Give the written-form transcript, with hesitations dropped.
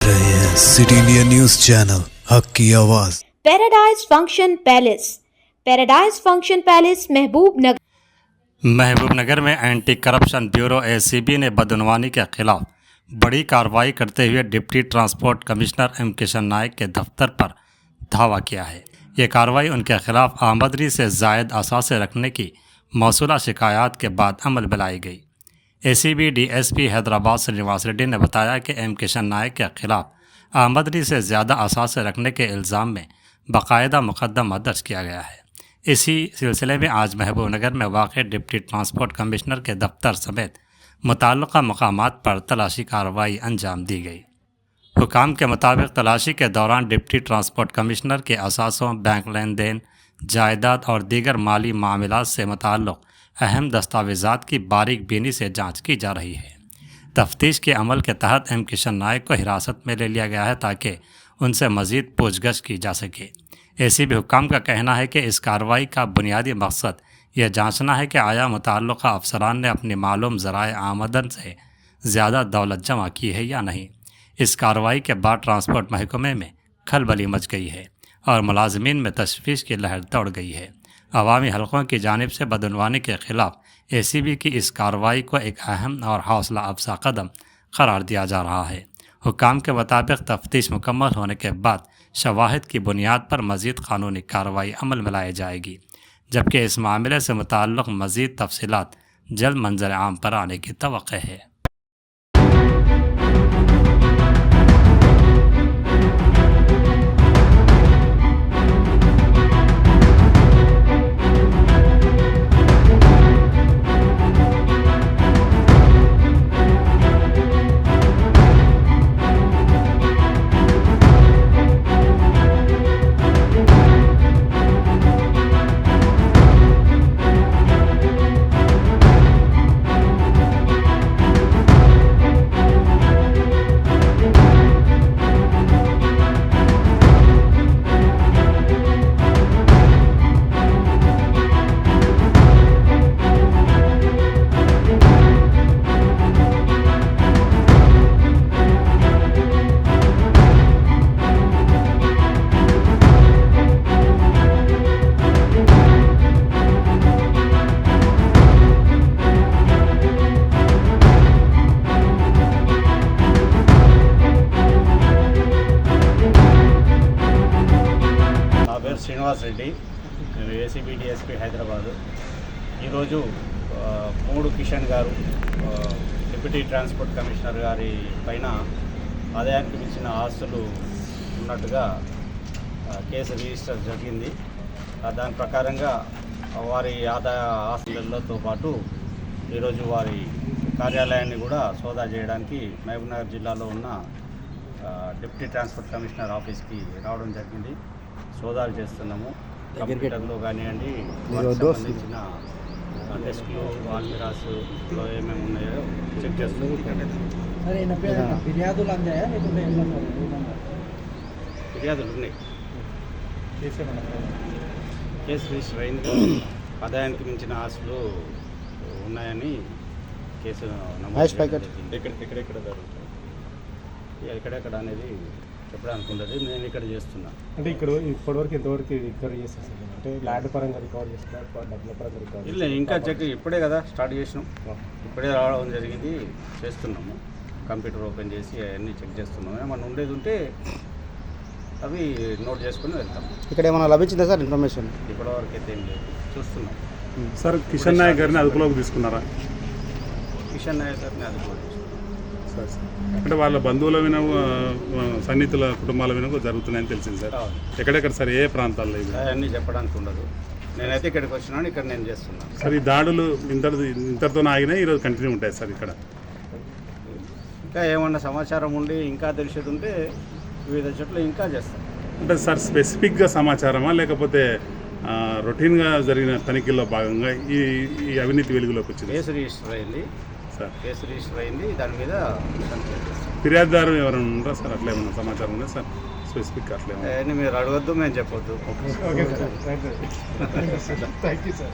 रहे हैं city India news channel हक की आवाज। पैराडाइज फंक्शन पैलेस महबूबनगर में एंटी करप्शन ब्यूरो एसीबी ने बदनवानी के खिलाफ बड़ी कार्रवाई करते हुए deputy transport commissioner M Kishan Nayak के दफ्तर पर धावा किया है। ये कार्रवाई उनके खिलाफ आमदनी से जायद असासे रखने की मौसूला शिकायत के बाद अमल में लाई गई। एसीबी डीएसपी हैदराबाद श्रीनिवास रेड्डी ने बताया कि एम किशन नायक के खिलाफ आमदनी से ज़्यादा असासे रखने के इल्ज़ाम में बाकायदा मुकदमा दर्ज किया गया है। इसी सिलसिले में आज महबूबनगर में वाक़ डिप्टी ट्रांसपोर्ट कमिश्नर के दफ्तर समेत मुताल्लिक़ा मकामात पर तलाशी कार्रवाई अंजाम दी गई। हुकाम के मुताबिक तलाशी के दौरान डिप्टी ट्रांसपोर्ट कमिश्नर के असासों, बैंक लेन देन, जायदाद और दीगर माली मामलात से मुताल्लिक़ अहम दस्तावेज़ात की बारीक बीनी से जांच की जा रही है। तफ्तीश के अमल के तहत एम किशन नायक को हिरासत में ले लिया गया है ताकि उनसे मज़ीद पूछगछ की जा सके। एसीबी हुक्काम का कहना है कि इस कार्रवाई का बुनियादी मकसद यह जांचना है कि आया मुताल्लिक़ा अफसरान ने अपनी मालूम ज़राए आमदन से ज़्यादा दौलत जमा की है या नहीं। इस कार्रवाई के बाद ट्रांसपोर्ट महकमे में खलबली मच गई है और मुलाजमीन में तशवीश की लहर दौड़ गई है। अवामी हलकों की जानिब से बदनवानी के ख़िलाफ़ एसीबी की इस कार्रवाई को एक अहम और हौसला अफजा कदम करार दिया जा रहा है। हुक्काम के मुताबिक तफ्तीश मुकम्मल होने के बाद शवाहिद की बुनियाद पर मज़ीद क़ानूनी कार्रवाई अमल में लाई जाएगी, जबकि इस मामले से मुताल्लिक़ मज़ीद तफसीलात जल्द मंजर आम पर आने की तवक्को है। శ్రీనివాస్ రెడ్డి, నేను ఏసీబీ డీఎస్పీ హైదరాబాదు. ఈరోజు మూడు కిషన్ గారు డిప్యూటీ ట్రాన్స్పోర్ట్ కమిషనర్ గారి పైన ఆదాయానికి మించిన ఆస్తులు ఉన్నట్టుగా కేసు రిజిస్టర్ జరిగింది. దాని ప్రకారంగా వారి ఆదాయ ఆస్తులతో పాటు ఈరోజు వారి కార్యాలయాన్ని కూడా సోదా చేయడానికి మహబూబ్నగర్ జిల్లాలో ఉన్న డిప్యూటీ ట్రాన్స్పోర్ట్ కమిషనర్ ఆఫీస్కి రావడం జరిగింది. సోదాలు చేస్తున్నాము. కంప్యూటర్లో కానివ్వండి, సంబంధించిన డెస్క్లు, ఆల్మిరాస్లో ఏమేమి ఉన్నాయో చెక్ చేస్తున్నాము. ఫిర్యాదులు ఉన్నాయి. కేసు రిజిస్టర్ అయింది. ఆదాయానికి మించిన ఆస్తులు ఉన్నాయని కేసు నమోదు. ఎక్కడెక్కడ అనేది చెప్పడానికి ఉండదు. నేను ఇక్కడ చేస్తున్నా. అంటే ఇక్కడ ఇప్పటివరకు ఎంతవరకు రికవరీ చేస్తాను సార్? అంటే ల్యాండ్ పరంగా రికవర్ చేస్తున్నా, డబ్బుల పరంగా రికవర్ இல்லை. ఇంకా చెక్ ఇప్పుడే కదా స్టార్ట్ చేసినాం. ఇప్పుడే రావడం జరిగింది. చేస్తున్నాము. కంప్యూటర్ ఓపెన్ చేసి అవన్నీ చెక్ చేస్తున్నాము. ఏమన్నా ఉండేది ఉంటే అవి నోట్ చేసుకుని వెళ్తాం. ఇక్కడ ఏమైనా లభించిందా సార్ ఇన్ఫర్మేషన్? ఇప్పటివరకు అయితే ఏం లేదు. చూస్తున్నాం సార్. కిషన్ నాయక్ గారిని అదుపులోకి తీసుకున్నారా? కిషన్ నాయక్ గారిని అదుపులోకి సార్, అంటే వాళ్ళ బంధువుల విన సన్నిహితుల కుటుంబాల విన జరుగుతున్నాయని తెలిసింది సార్. ఎక్కడెక్కడ సార్, ఏ ప్రాంతాల్లో? అవన్నీ చెప్పడానికి ఉండదు. నేనైతే ఇక్కడికి వచ్చినాను. ఇక్కడ నేను చేస్తున్నాను సార్. ఈ దాడులు ఇంతటితో ఆగినాయి, ఈరోజు కంటిన్యూ ఉంటాయి సార్ ఇక్కడ? ఇంకా ఏమన్నా సమాచారం ఉండి ఇంకా తెలిసేది ఉంటే వివిధ చోట్ల ఇంకా చేస్తాం. అంటే సార్ స్పెసిఫిక్గా సమాచారమా లేకపోతే రొటీన్గా జరిగిన తనిఖీల్లో భాగంగా ఈ అవినీతి వెలుగులోకి వచ్చింది? కేసు రిజిస్టర్ అయింది సార్. కేసు రిజిస్టర్ అయింది. దాని మీద ఫిర్యాదుదారు ఎవరైనా ఉన్నారా సార్? అట్లా ఏమన్నా సమాచారం ఉందా సార్ స్పెసిఫిక్? అట్లా మీరు అడగొద్దు, మేము చెప్పొద్దు. Okay sir. Thank you sir.